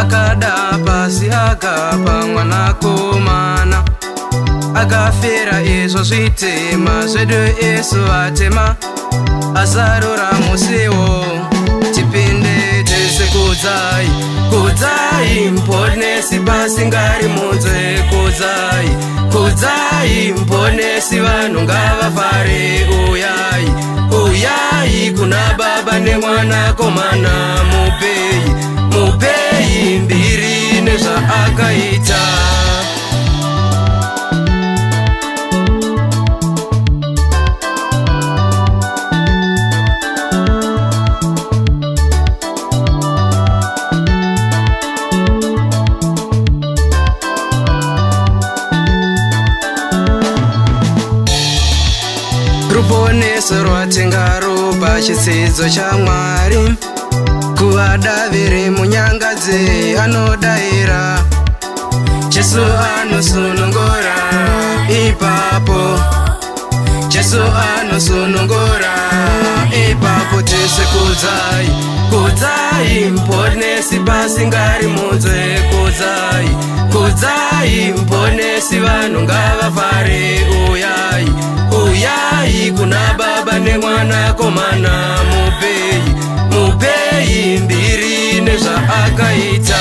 akada pasi akapa mwanakomana akafera izvo zvitema zvedu isu vatema azarura musiwo tipinde tese kudzai kudzai mponesi pasingari munzwe kudzai kudzai mponesi vanhu ngavafare uyai uyai kuna baba nemwanakomana mupei mupei mbiri nezvaakaita ruponeso rwatingarupa chitsidzo chaMwari kuvadaviri munyangadzi anodayira Jesu anosunungura ipapo Jesu anosunungura ipapo tese kudzai kudzai mponesi pasingari munzwe kudzai kudzai mponesi vanhu ngavafare uyai uyai kuna baba nemwanakomana mupei mupei mbiri nezvaakaita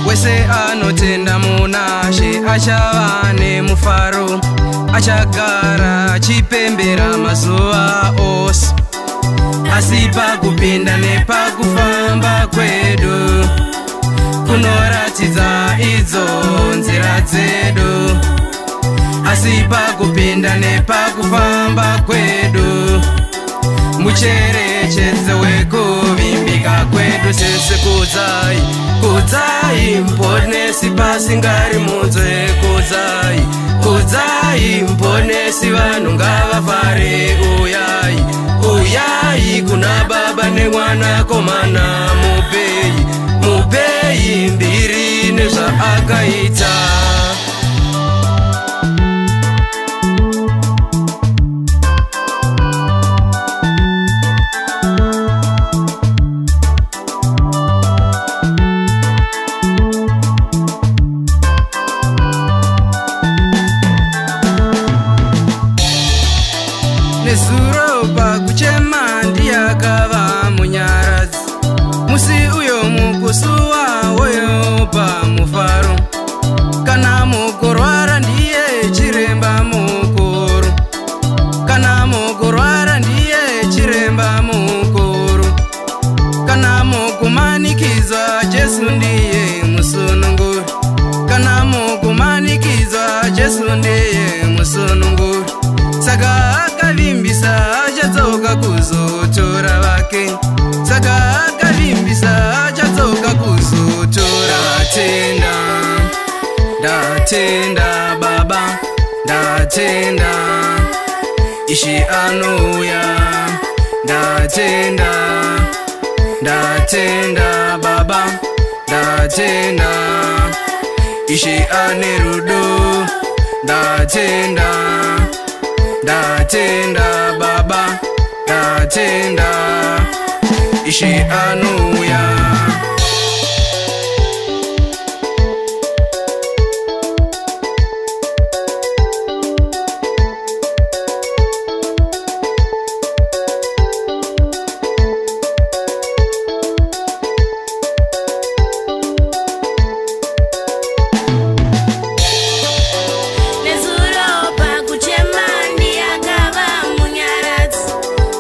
wese anotenda munashe achava nemufaro achagara achipembera mazuva ose asi pakupinda nepakufamba kwedu kunoratidza idzo nzira dzedu asi pakupinda nepakufamba kwedu mucherechedzo wekuvimbika kwedu sese kudzai kudzai mponesi pasingari munzwe kudzai kudzai mponesi vanhu ngavafare uyai uyai kuna baba nemwanakomana mupei mupei mbiri nezvaakaita nezuro pakuchema ndiyakava munyaradzi musi uyo mukusuwa woyo pamufaro kana mukurwara ndiye chiremba mukuru kana mukurwara ndiye chiremba mukuru kana mukumanikizwa Jesu ndiye musununguri kana mukumanikizwa Jesu ndiye musununguri saka akavimbisa achadzoka kuzotora vake saka akavimbisa achadzoka kuzotora ndatenda ndatenda baba ndatenda Ishe anouya ndatenda ndatenda baba ndatenda Ishe ane rudo ndatenda ndatenda baba ndatenda Ishe anouya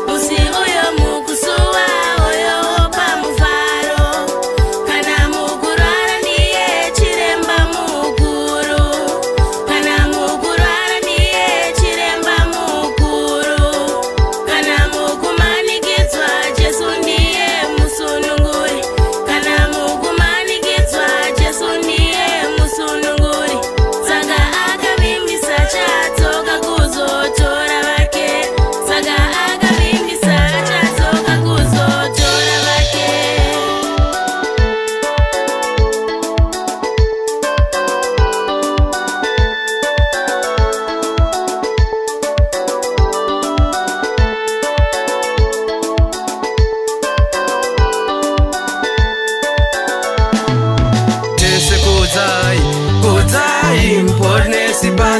Musi uyo mukusuwa oyo pamufaro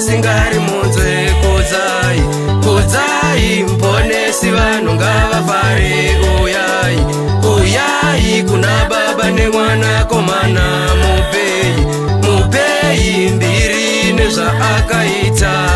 vasingari munzwe. Kudzai, kudzai muponesi vanhu ngavafare. Uyai, uyai kuna baba nemwana komana. Mupei, mupei mbiri nezvaakaita.